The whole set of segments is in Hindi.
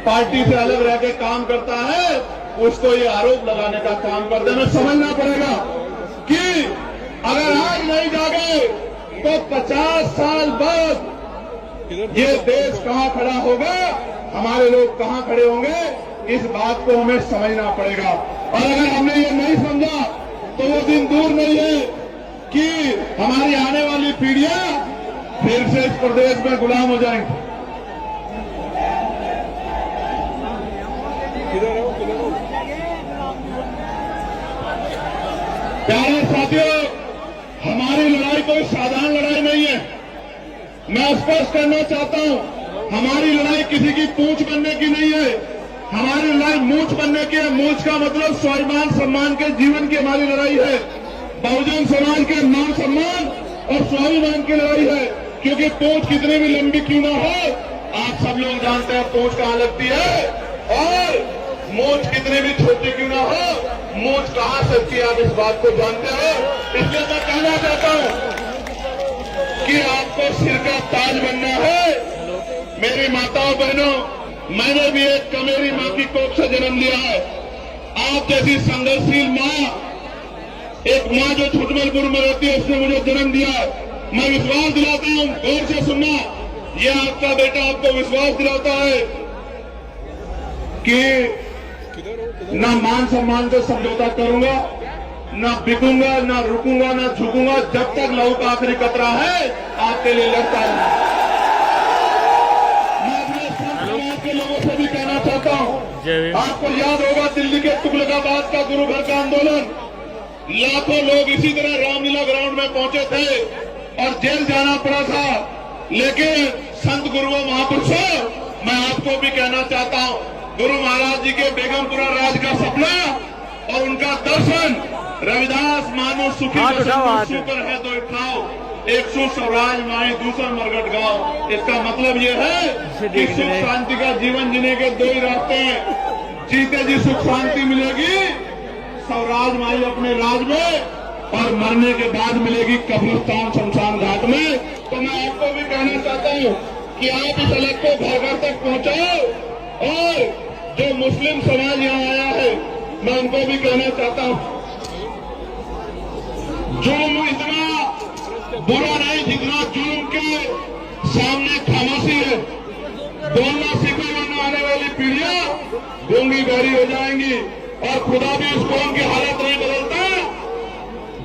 पार्टी से अलग रह के काम करता है, उसको ये आरोप लगाने का काम करते हैं। हमें समझना पड़ेगा कि अगर आज नहीं जागे तो 50 साल बाद ये देश कहां खड़ा होगा, हमारे लोग कहां खड़े होंगे, इस बात को हमें समझना पड़ेगा। और अगर हमने ये नहीं समझा तो वो दिन दूर नहीं है कि हमारी आने वाली पीढ़ियां फिर से इस प्रदेश में गुलाम हो जाएंगी। प्यारे साथियों, हमारी लड़ाई कोई साधारण लड़ाई नहीं है। मैं स्पष्ट करना चाहता हूं, हमारी लड़ाई किसी की पूंछ बनने की नहीं है, हमारी लड़ाई मूंछ बनने की है। मूंछ का मतलब स्वाभिमान सम्मान के जीवन की हमारी लड़ाई है। बहुजन समाज के मान सम्मान और स्वाभिमान की लड़ाई है, क्योंकि पूंछ कितनी भी लंबी क्यों ना हो, आप सब लोग जानते हैं पूंछ कहां लगती है, और मूंछ कितनी भी छोटी क्यों ना हो, मूंछ कहां सकती है, आप इस बात को जानते हो। इसलिए मैं कहना चाहता हूं कि आपको सिर का ताज बनना है। मेरी माताओं बहनों, मैंने भी एक कमेरी मां की कोख से जन्म लिया है। आप जैसी संघर्षशील मां, एक मां जो छुटमलपुर में रहती है, उसने मुझे जन्म दिया है। मैं विश्वास दिलाता हूं, गौर से सुनना, ये आपका बेटा आपको विश्वास दिलाता है कि ना मान सम्मान से समझौता करूंगा, ना बिकूंगा, ना रुकूंगा, ना झुकूंगा, जब तक लहू का आखिरी कतरा है आपके लिए लड़ता हूं। मैं अपने संत समाज के लोगों से भी कहना चाहता हूं, आपको याद होगा दिल्ली के तुगलकाबाद का गुरु घर का आंदोलन, लाखों लोग इसी तरह रामलीला ग्राउंड में पहुंचे थे और जेल जाना पड़ा था। लेकिन संत गुरुओं महापुरुषों, मैं आपको भी कहना चाहता हूं, गुरु महाराज जी के बेगमपुरा राज का सपना और उनका दर्शन, रविदास मानो सुखी सुकर है तो खाओ, एक सु स्वराज माई दूसरा मरगट गाओ। इसका मतलब ये है कि सुख शांति का जीवन जीने के दो ही रास्ते हैं, जीते जी सुख शांति मिलेगी स्वराज माई अपने राज में, और मरने के बाद मिलेगी कब्रिस्तान शमशान घाट में। तो मैं आपको भी कहना चाहता हूं कि आप इस अलग को घर घर तक पहुंचाओ, और जो मुस्लिम समाज यहां आया है, मैं उनको भी कहना चाहता हूं, जुल्म इतना बुरा नहीं जितना जुल्म के सामने खामोशी है। बोलना सीखो, वरना आने वाली पीढ़ियां गूंगी बहरी हो जाएंगी, और खुदा भी उस कौम की हालत नहीं बदलता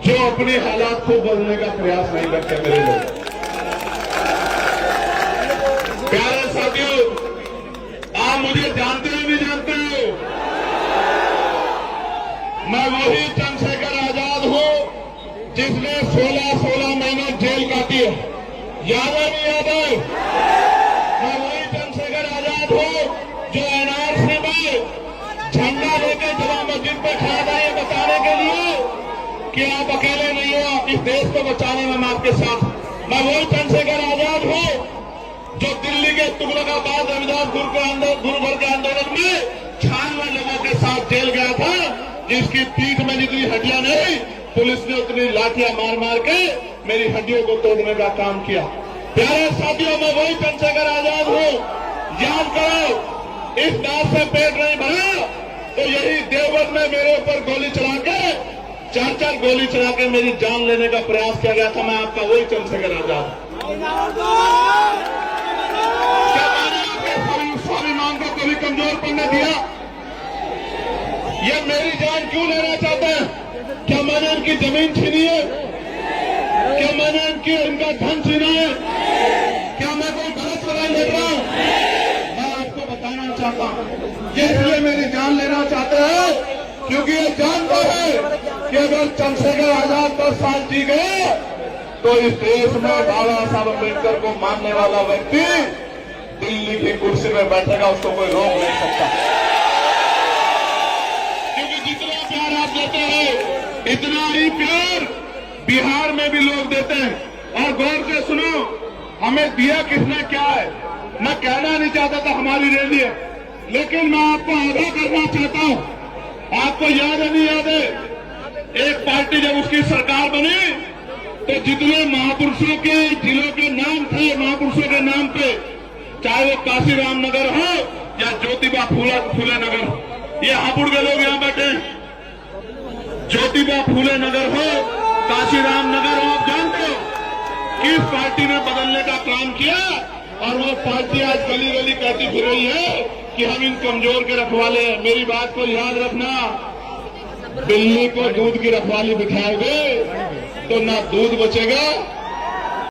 जो अपनी हालात को बदलने का प्रयास नहीं करते। मेरे लोग, प्यारे साथियों, आप मुझे जानते हो नहीं जानते हो, मैं वही चंद्रशेखर आजाद हूं जिसने 16 महीने जेल काटी है। याद है नहीं याद है? मैं वही चंद्रशेखर आजाद हूं जो एनआरसी में झंडा लेकर जमा मस्जिद पे खड़ा था, ये बताने के लिए कि आप अकेले नहीं हो, इस देश को बचाने में मैं आपके साथ। मैं वही चंद्रशेखर आजाद हूं जो दिल्ली के तुगलकाबाद रविदास गुरु घर के आंदोलन में 96 लोगों के साथ जेल गया था, जिसकी पीठ में जितनी हड्डियां नहीं, पुलिस ने उतनी लाठियां मार मार के मेरी हड्डियों को तोड़ने का काम किया। प्यारे साथियों, मैं वही चंद्रशेखर आजाद हूं। याद करो, इस बात से पेट नहीं भरा तो यही देवबंद में मेरे ऊपर गोली चला के 4 गोली चला के मेरी जान लेने का प्रयास किया गया था। मैं आपका वही चंद्रशेखर आजाद। क्या मैंने आपके स्वाभिमान को कभी कमजोर पड़ने दिया? ये मेरी जान क्यों लेना चाहते हैं? क्या मैंने इनकी जमीन छीनी है? क्या मैंने इनका धन छीना है? क्या मैं कोई गलत लड़ाई लड़ रहा हूं? मैं आपको बताना चाहता हूं, ये इसलिए मेरी जान लेना चाहते हैं क्योंकि ये जानता है कि अगर चंद्रशेखर आजाद 10 साल जी गए तो इस देश में बाबा साहब अम्बेडकर को मानने वाला व्यक्ति दिल्ली की कुर्सी में बैठेगा, उसको कोई रोक नहीं सकता। क्योंकि जितना प्यार आप देते हैं, इतना ही प्यार बिहार में भी लोग देते हैं। और गौर से सुनो, हमें दिया किसने क्या है, मैं कहना नहीं चाहता था हमारी रैली है, लेकिन मैं आपको आगाह करना चाहता हूं। आपको याद है नहीं याद है, एक पार्टी जब उसकी सरकार बनी तो जितने महापुरुषों के जिलों के नाम थे, महापुरुषों के नाम पे, चाहे वो काशीराम नगर हो या ज्योतिबा फूले नगर, ये हापुड़ के लोग यहां बैठे हैं, ज्योतिबा फूले नगर हो, काशीराम नगर हो, आप जानते हो किस पार्टी ने बदलने का काम किया, और वो पार्टी आज गली गली कहती फिर रही है कि हम इन कमजोर के रखवाले हैं। मेरी बात को याद रखना, बिल्ली को दूध की रखवाली बिठाओगे तो ना दूध बचेगा